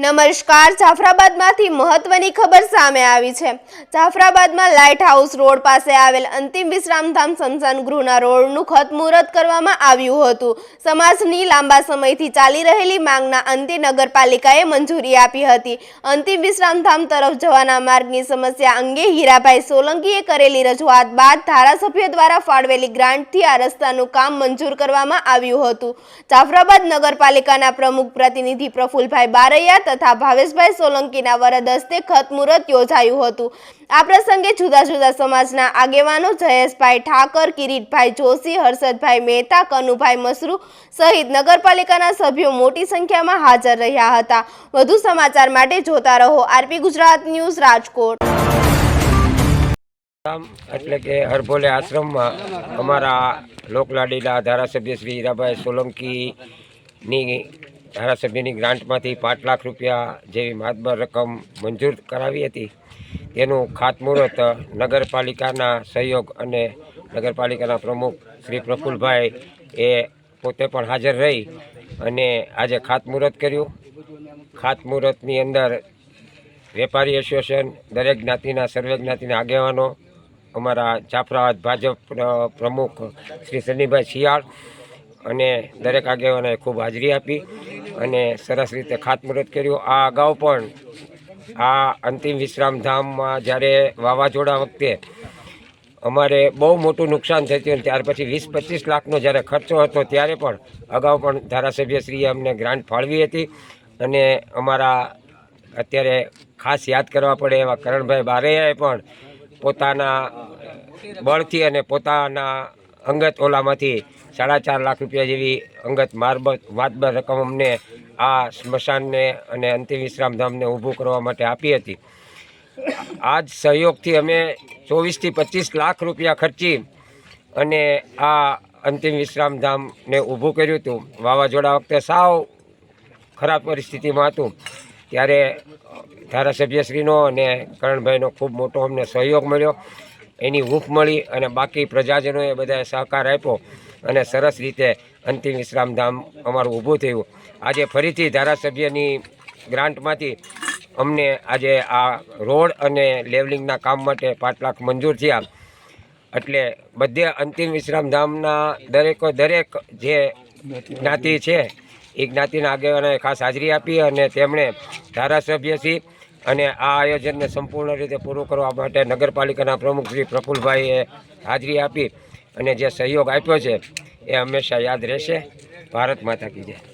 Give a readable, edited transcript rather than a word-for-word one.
નમસ્કાર, જાફરાબાદમાંથી મહત્વની ખબર સામે આવી છે। જાફરાબાદમાં લાઇટ હાઉસ રોડ પાસે આવેલ અંતિમ વિશ્રામધામ સ્મશાન ગૃહના રોડનું ખાતમુહૂર્ત કરવામાં આવ્યું હતું। સમાજની લાંબા સમયથી ચાલી રહેલી માંગના અંતે નગરપાલિકાએ મંજૂરી આપી હતી। અંતિમ વિશ્રામધામ તરફ જવાના માર્ગની સમસ્યા અંગે હીરાભાઈ સોલંકીએ કરેલી રજૂઆત બાદ ધારાસભ્ય દ્વારા ફાળવેલી ગ્રાન્ટથી આ રસ્તાનું કામ મંજૂર કરવામાં આવ્યું હતું। જાફરાબાદ નગરપાલિકાના પ્રમુખ પ્રતિનિધિ પ્રફુલભાઈ બારૈયા તથા ભાવેશભાઈ સોલંકીના વરદ હસ્તે ખાતમુહૂર્ત યોજાયું હતું। આ પ્રસંગે જુદા જુદા સમાજના આગેવાનો જયેશભાઈ ઠાકર, કિરીટભાઈ જોશી, હર્ષદભાઈ મહેતા, કનુભાઈ મસરૂ સહિત નગરપાલિકાના સભ્યો મોટી સંખ્યામાં હાજર રહ્યા હતા। વધુ સમાચાર માટે જોતા રહો આરપી ગુજરાત ન્યૂઝ, રાજકોટ। એટલે કે હરભોલે આશ્રમમાં અમારા લોકલાડીલા ધારાસભ્ય શ્રી હીરાભાઈ સોલંકીની ધારાસભ્યની ગ્રાન્ટમાંથી 5 લાખ રૂપિયા જેવી માતબર રકમ મંજૂર કરાવી હતી। તેનું ખાતમુહૂર્ત નગરપાલિકાના સહયોગ અને નગરપાલિકાના પ્રમુખ શ્રી પ્રફુલભાઈ એ પોતે પણ હાજર રહી અને આજે ખાતમુહૂર્ત કર્યું। ખાતમુહૂર્તની અંદર વેપારી એસોસિએશન, દરેક જ્ઞાતિના સર્વે જ્ઞાતિના આગેવાનો, અમારા જાફરાબાદ ભાજપ પ્રમુખ શ્રી સનીભાઈ શિયાળ અને દરેક આગેવાનોએ ખૂબ હાજરી આપી અને સરસ રીતે ખાતમુહૂર્ત કર્યું। આ અગાઉ પણ આ અંતિમ વિશ્રામધામમાં જ્યારે વાવાઝોડા વખતે અમારે બહુ મોટું નુકસાન થયું અને ત્યાર પછી 20-25 લાખનો જ્યારે ખર્ચો હતો ત્યારે પણ અગાઉ પણ ધારાસભ્યશ્રીએ અમને ગ્રાન્ટ ફાળવી હતી અને અમારા અત્યારે ખાસ યાદ કરવા પડે એવા કરણભાઈ બારૈયાએ પણ પોતાના બળથી અને પોતાના અંગત ઓલામાંથી 4.5 લાખ રૂપિયા જેવી અંગત માતબર રકમ અમને આ સ્મશાનને અને અંતિમ વિશ્રામધામને ઊભું કરવા માટે આપી હતી। આ જ સહયોગથી અમે 24થી 25 લાખ રૂપિયા ખર્ચી અને આ અંતિમ વિશ્રામધામને ઊભું કર્યું હતું। વાવાઝોડા વખતે સાવ ખરાબ પરિસ્થિતિમાં હતું ત્યારે ધારાસભ્યશ્રીનો અને કરણભાઈનો ખૂબ મોટો અમને સહયોગ મળ્યો, એની હૂંફ મળી અને બાકી પ્રજાજનોએ બધાએ સહકાર આપ્યો અને સરસ રીતે અંતિમ વિશ્રામધામ અમારું ઊભું થયું। આજે ફરીથી ધારાસભ્યની ગ્રાન્ટમાંથી અમને આજે આ રોડ અને લેવલિંગના કામ માટે 5 લાખ મંજૂર થયા। એટલે બધે અંતિમ વિશ્રામધામના દરેક જે જ્ઞાતિ છે એ જ્ઞાતિના આગેવાનોએ ખાસ હાજરી આપી અને તેમણે ધારાસભ્યશ્રી અને આ આયોજનને સંપૂર્ણ રીતે પૂરું કરવા માટે નગરપાલિકાના પ્રમુખ શ્રી પ્રફુલભાઈએ હાજરી આપી અને જે સહયોગ આપ્યો છે એ હંમેશા યાદ રહેશે। ભારત માતા કી જય।